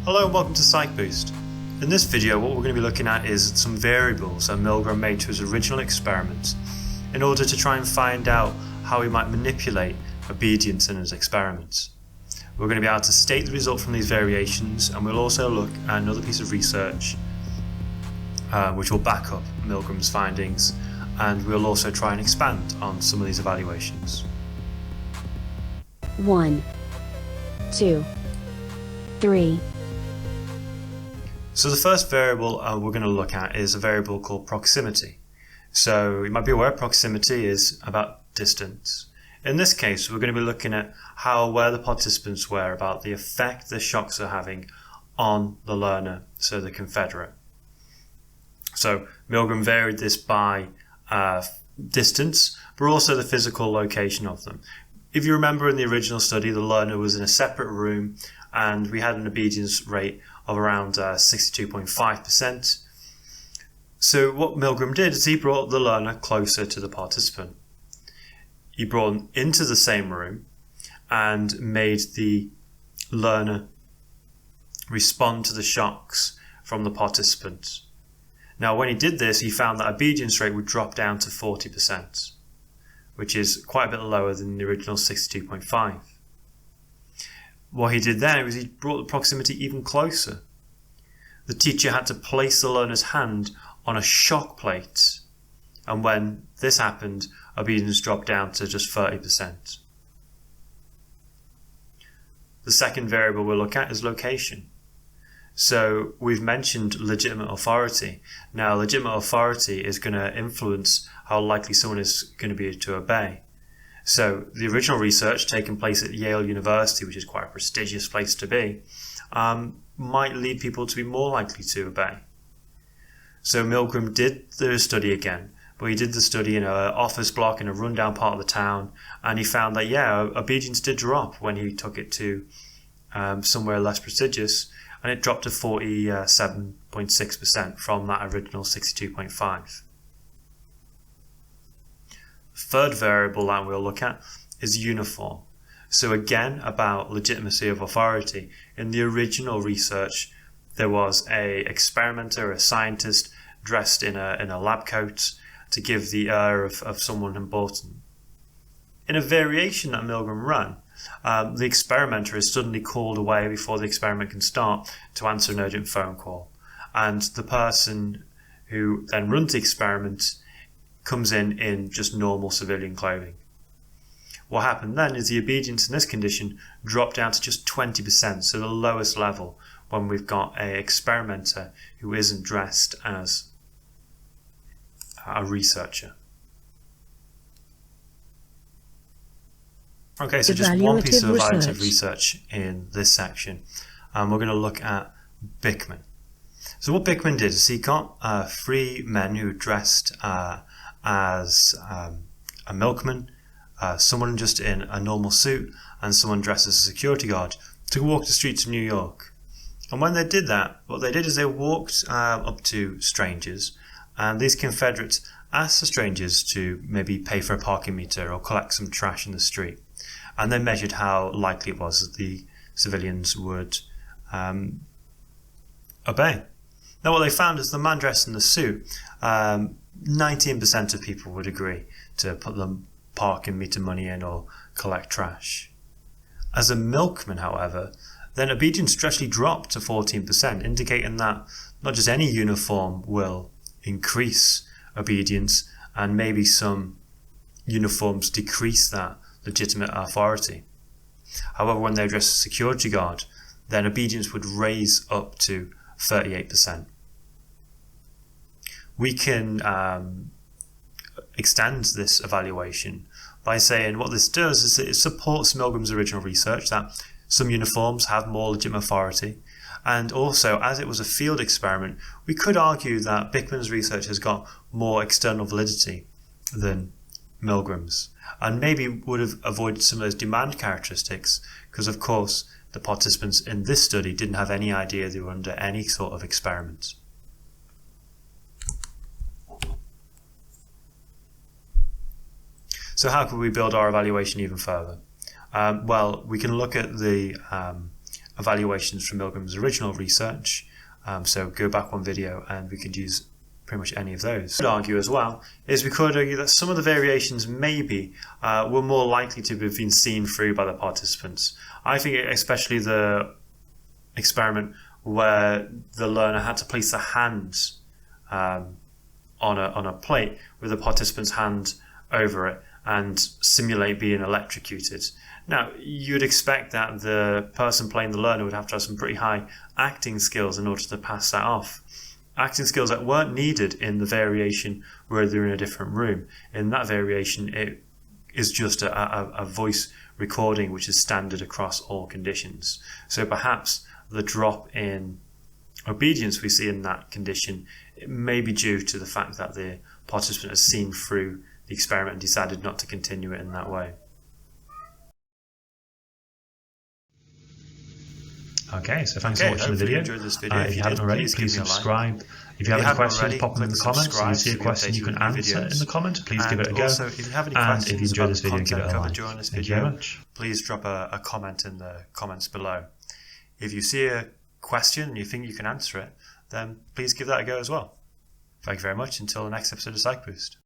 Hello and welcome to PsychBoost. In this video what we're going to be looking at is some variables that Milgram made to his original experiment in order to try and find out how he might manipulate obedience in his experiments. We're going to be able to state the result from these variations, and we'll also look at another piece of research which will back up Milgram's findings, and we'll also try and expand on some of these evaluations. 1, 2, 3. So the first variable we're going to look at is a variable called proximity. So you might be aware proximity is about distance. In this case we're going to be looking at where the participants were about the effect the shocks are having on the learner, so the confederate. So Milgram varied this by distance, but also the physical location of them. If you remember in the original study, the learner was in a separate room and we had an obedience rate of around 62.5%. So what Milgram did is he brought the learner closer to the participant. He brought them into the same room and made the learner respond to the shocks from the participant. Now when he did this, he found that obedience rate would drop down to 40%, which is quite a bit lower than the original 62.5. What he did then was he brought the proximity even closer. The teacher had to place the learner's hand on a shock plate, and when this happened, obedience dropped down to just 30%. The second variable we'll look at is location. So we've mentioned legitimate authority. Now legitimate authority is going to influence how likely someone is going to be to obey. So the original research taking place at Yale University, which is quite a prestigious place to be, might lead people to be more likely to obey. So Milgram did the study again, but he did the study in an office block in a rundown part of the town, and he found that obedience did drop when he took it to somewhere less prestigious, and it dropped to 47.6% from that original 62.5. Third variable that we'll look at is uniform. So again, about legitimacy of authority. In the original research, there was a experimenter, a scientist, dressed in a lab coat to give the air of someone important. In a variation that Milgram ran, the experimenter is suddenly called away before the experiment can start to answer an urgent phone call. And the person who then runs the experiment comes in just normal civilian clothing. What happened then is the obedience in this condition dropped down to just 20%, so the lowest level when we've got an experimenter who isn't dressed as a researcher. Okay, so just one piece of evaluative research in this section, and we're going to look at Bickman. So what Bickman did is he got 3 men who dressed as a milkman, someone just in a normal suit, and someone dressed as a security guard to walk the streets of New York. And when they did that, what they did is they walked up to strangers, and these Confederates asked the strangers to maybe pay for a parking meter or collect some trash in the street. And they measured how likely it was that the civilians would obey. Now what they found is the man dressed in the suit, 19% of people would agree to put the parking meter money in or collect trash. As a milkman, however, then obedience actually dropped to 14%, indicating that not just any uniform will increase obedience, and maybe some uniforms decrease that legitimate authority. However, when they dress as a security guard, then obedience would raise up to 38%. We can extend this evaluation by saying what this does is that it supports Milgram's original research that some uniforms have more legitimate authority, and also as it was a field experiment, we could argue that Bickman's research has got more external validity than Milgram's, and maybe would have avoided some of those demand characteristics, because of course the participants in this study didn't have any idea they were under any sort of experiment. So how could we build our evaluation even further? Well, we can look at the evaluations from Milgram's original research. So go back one video and we could use pretty much any of those. What I would argue as well is we could argue that some of the variations maybe were more likely to have been seen through by the participants. I think especially the experiment where the learner had to place their hands on a plate with the participant's hand over it and simulate being electrocuted. Now, you'd expect that the person playing the learner would have to have some pretty high acting skills in order to pass that off. Acting skills that weren't needed in the variation where they're in a different room. In that variation, it is just a voice recording which is standard across all conditions. So perhaps the drop in obedience we see in that condition, it may be due to the fact that the participant has seen through the experiment and decided not to continue it in that way. Okay, so thanks for watching the video. If you haven't already, please subscribe. If you have any questions, pop them in the comments. If you see a question you can answer in the comments, please give it a go. Also, if you have any And questions if you enjoyed this about video, the give it a content like. covered during this Thank you video, very much. please drop a comment in the comments below. If you see a question and you think you can answer it, then please give that a go as well. Thank you very much. Until the next episode of PsychBoost.